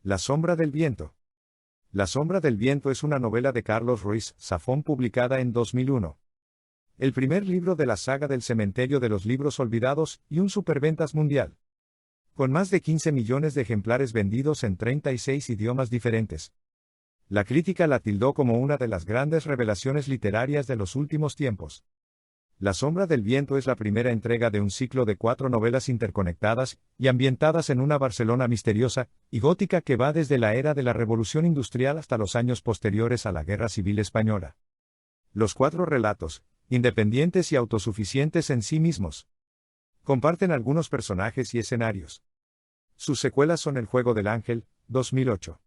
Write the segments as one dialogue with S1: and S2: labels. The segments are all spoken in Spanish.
S1: La sombra del viento. La sombra del viento es una novela de Carlos Ruiz Zafón publicada en 2001. El primer libro de la saga del Cementerio de los Libros Olvidados y un superventas mundial. Con más de 15 millones de ejemplares vendidos en 36 idiomas diferentes. La crítica la tildó como una de las grandes revelaciones literarias de los últimos tiempos. La sombra del viento es la primera entrega de un ciclo de 4 novelas interconectadas y ambientadas en una Barcelona misteriosa y gótica que va desde la era de la Revolución Industrial hasta los años posteriores a la Guerra Civil Española. Los 4 relatos, independientes y autosuficientes en sí mismos, comparten algunos personajes y escenarios. Sus secuelas son El Juego del Ángel, 2008.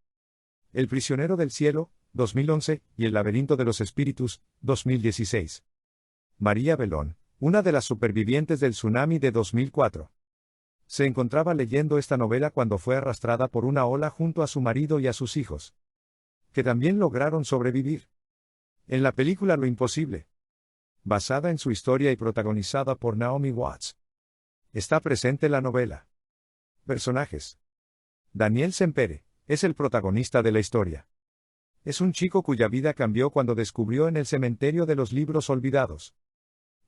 S1: El Prisionero del Cielo, 2011, y El Laberinto de los Espíritus, 2016. María Belón, una de las supervivientes del tsunami de 2004. Se encontraba leyendo esta novela cuando fue arrastrada por una ola junto a su marido y a sus hijos, que también lograron sobrevivir. En la película Lo Imposible, basada en su historia y protagonizada por Naomi Watts, está presente la novela. Personajes. Daniel Sempere es el protagonista de la historia. Es un chico cuya vida cambió cuando descubrió en el cementerio de los libros olvidados,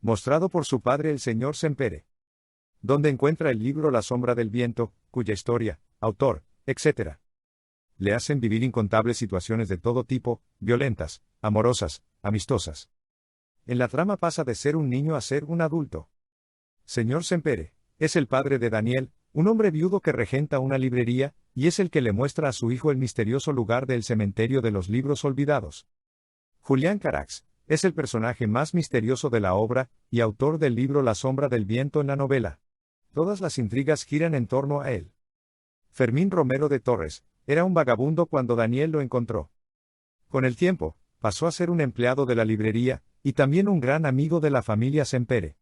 S1: mostrado por su padre el señor Sempere, donde encuentra el libro La sombra del viento, cuya historia, autor, etc. le hacen vivir incontables situaciones de todo tipo, violentas, amorosas, amistosas. En la trama pasa de ser un niño a ser un adulto. Señor Sempere es el padre de Daniel, un hombre viudo que regenta una librería, y es el que le muestra a su hijo el misterioso lugar del cementerio de los libros olvidados. Julián Carax es el personaje más misterioso de la obra, y autor del libro La sombra del viento en la novela. Todas las intrigas giran en torno a él. Fermín Romero de Torres era un vagabundo cuando Daniel lo encontró. Con el tiempo, pasó a ser un empleado de la librería, y también un gran amigo de la familia Sempere.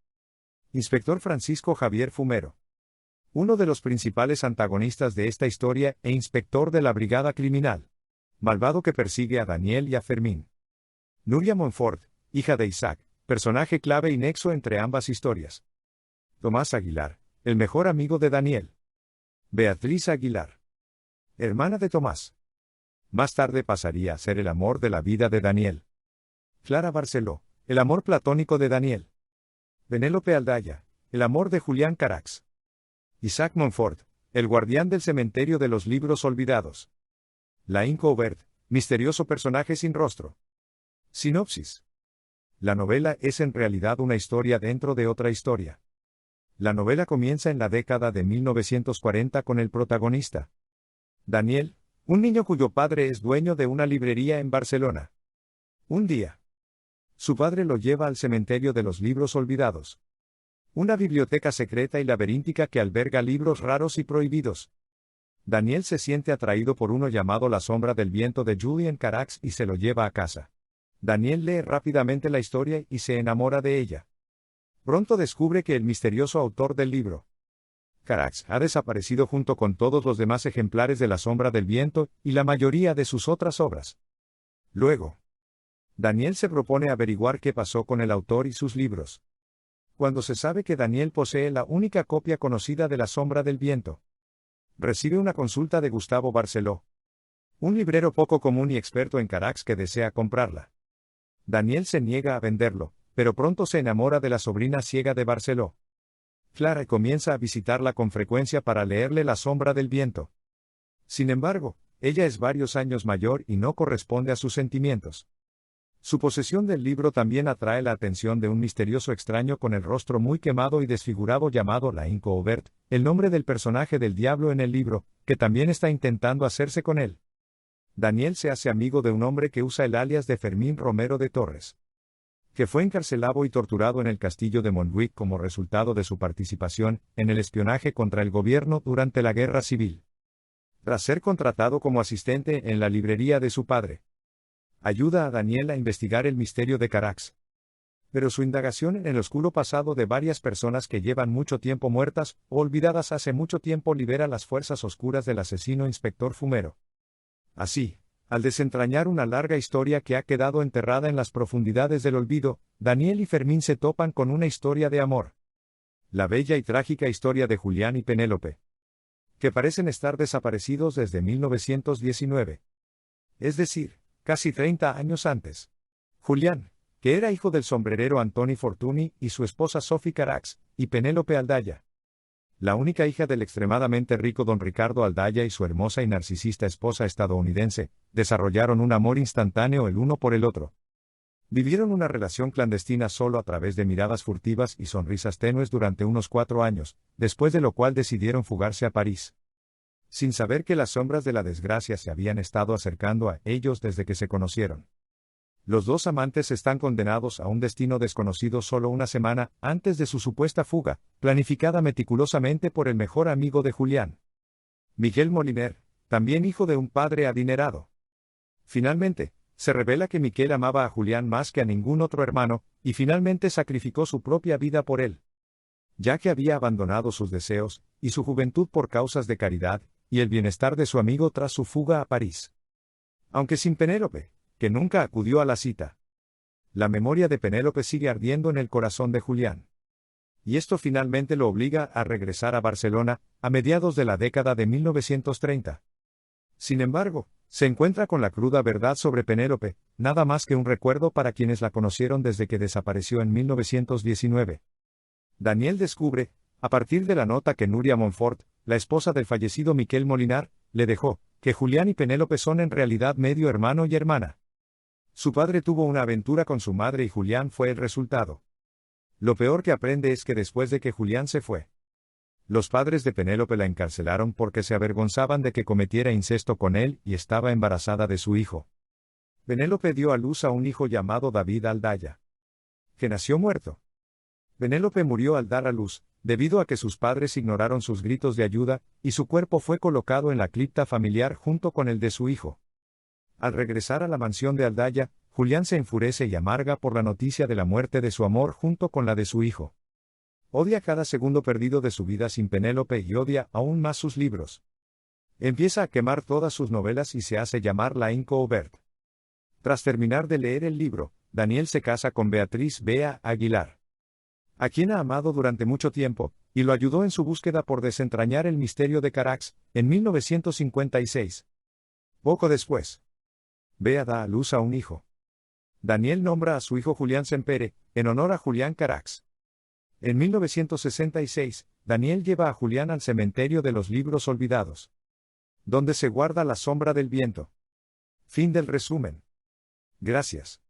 S1: Inspector Francisco Javier Fumero, uno de los principales antagonistas de esta historia e inspector de la brigada criminal, malvado que persigue a Daniel y a Fermín. Nuria Monfort, hija de Isaac, personaje clave y nexo entre ambas historias. Tomás Aguilar, el mejor amigo de Daniel. Beatriz Aguilar, hermana de Tomás. Más tarde pasaría a ser el amor de la vida de Daniel. Clara Barceló, el amor platónico de Daniel. Penélope Aldaya, el amor de Julián Carax. Isaac Monfort, el guardián del cementerio de los libros olvidados. Laín Coubert, misterioso personaje sin rostro. Sinopsis. La novela es en realidad una historia dentro de otra historia. La novela comienza en la década de 1940 con el protagonista, Daniel, un niño cuyo padre es dueño de una librería en Barcelona. Un día, su padre lo lleva al cementerio de los libros olvidados, una biblioteca secreta y laberíntica que alberga libros raros y prohibidos. Daniel se siente atraído por uno llamado La sombra del viento de Julián Carax y se lo lleva a casa. Daniel lee rápidamente la historia y se enamora de ella. Pronto descubre que el misterioso autor del libro, Carax, ha desaparecido junto con todos los demás ejemplares de La sombra del viento y la mayoría de sus otras obras. Luego, Daniel se propone averiguar qué pasó con el autor y sus libros. Cuando se sabe que Daniel posee la única copia conocida de La sombra del viento, recibe una consulta de Gustavo Barceló, un librero poco común y experto en Carax que desea comprarla. Daniel se niega a venderlo, pero pronto se enamora de la sobrina ciega de Barceló, Clara, y comienza a visitarla con frecuencia para leerle La sombra del viento. Sin embargo, ella es varios años mayor y no corresponde a sus sentimientos. Su posesión del libro también atrae la atención de un misterioso extraño con el rostro muy quemado y desfigurado llamado Laín Coubert, el nombre del personaje del diablo en el libro, que también está intentando hacerse con él. Daniel se hace amigo de un hombre que usa el alias de Fermín Romero de Torres, que fue encarcelado y torturado en el castillo de Montjuic como resultado de su participación en el espionaje contra el gobierno durante la Guerra Civil. Tras ser contratado como asistente en la librería de su padre, ayuda a Daniel a investigar el misterio de Carax. Pero su indagación en el oscuro pasado de varias personas que llevan mucho tiempo muertas o olvidadas hace mucho tiempo libera las fuerzas oscuras del asesino inspector Fumero. Así, al desentrañar una larga historia que ha quedado enterrada en las profundidades del olvido, Daniel y Fermín se topan con una historia de amor. La bella y trágica historia de Julián y Penélope. que parecen estar desaparecidos desde 1919. Es decir, casi 30 años antes. Julián, que era hijo del sombrerero Antoni Fortuny y su esposa Sophie Carax, y Penélope Aldaya. La única hija del extremadamente rico don Ricardo Aldaya y su hermosa y narcisista esposa estadounidense, desarrollaron un amor instantáneo el uno por el otro. Vivieron una relación clandestina solo a través de miradas furtivas y sonrisas tenues durante unos 4 años, después de lo cual decidieron fugarse a París. Sin saber que las sombras de la desgracia se habían estado acercando a ellos desde que se conocieron. Los dos amantes están condenados a un destino desconocido solo una semana antes de su supuesta fuga, planificada meticulosamente por el mejor amigo de Julián, Miguel Moliner, también hijo de un padre adinerado. Finalmente, se revela que Miguel amaba a Julián más que a ningún otro hermano, y finalmente sacrificó su propia vida por él. Ya que había abandonado sus deseos y su juventud por causas de caridad y el bienestar de su amigo tras su fuga a París. Aunque sin Penélope, que nunca acudió a la cita. La memoria de Penélope sigue ardiendo en el corazón de Julián. Y esto finalmente lo obliga a regresar a Barcelona, a mediados de la década de 1930. Sin embargo, se encuentra con la cruda verdad sobre Penélope, nada más que un recuerdo para quienes la conocieron desde que desapareció en 1919. Daniel descubre, a partir de la nota que Nuria Montfort, la esposa del fallecido Miquel Molinar, le dejó, que Julián y Penélope son en realidad medio hermano y hermana. Su padre tuvo una aventura con su madre y Julián fue el resultado. Lo peor que aprende es que después de que Julián se fue, los padres de Penélope la encarcelaron porque se avergonzaban de que cometiera incesto con él y estaba embarazada de su hijo. Penélope dio a luz a un hijo llamado David Aldaya, que nació muerto. Penélope murió al dar a luz, debido a que sus padres ignoraron sus gritos de ayuda, y su cuerpo fue colocado en la cripta familiar junto con el de su hijo. Al regresar a la mansión de Aldaya, Julián se enfurece y amarga por la noticia de la muerte de su amor junto con la de su hijo. Odia cada segundo perdido de su vida sin Penélope y odia aún más sus libros. Empieza a quemar todas sus novelas y se hace llamar Laínco Aubert. Tras terminar de leer el libro, Daniel se casa con Beatriz Bea Aguilar, a quien ha amado durante mucho tiempo, y lo ayudó en su búsqueda por desentrañar el misterio de Carax, en 1956. Poco después, Bea da a luz a un hijo. Daniel nombra a su hijo Julián Sempere, en honor a Julián Carax. En 1966, Daniel lleva a Julián al cementerio de los libros olvidados, donde se guarda La sombra del viento. Fin del resumen. Gracias.